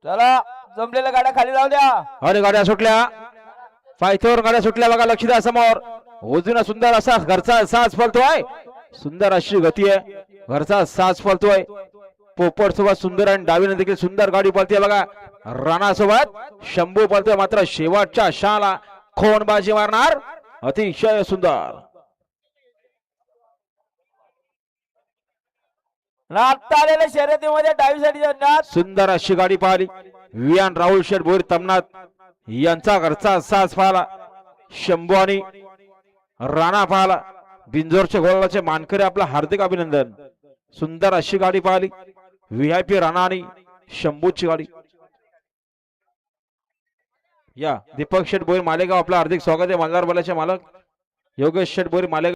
चला जमलेल्या गाड्या खाली जाऊ द्या. अरे गाड्या सुटल्या, फायथोर गाड्या सुटल्या बघा. लक्ष द्या समोर. उजवीनं सुंदर असा घरचा साज पळतोय. सुंदर अशी गती आहे. घरचा साज पळतोय. पोपट सोबत सुंदर आणि डावीने देखील सुंदर गाडी पळते बघा. राणा सोबत शंभू पळतोय. मात्र शेवटच्या शाला खोनबाजी मारणार. अतिशय सुंदर. आता आलेल्या शर्यतीमध्ये डावीसाठी जन्नात सुंदर अशी गाडी पाहिली. वियान राहुल शेठ भोईर तमनाथ यांचा घरचा साज पाहला. शंभू आणि राणा पाहला. बिंजोरच्या गोलाचे मानकरी आपलं हार्दिक अभिनंदन. सुंदर अशी गाडी पाहिली. व्हीआयपी राणा आणि शंभूची गाडी. या दीपक शेठ भोईर मालेगाव आपलं हार्दिक स्वागत आहे. मल्हार बलाचे मालक योगेश शेठ भोईर मालेगाव.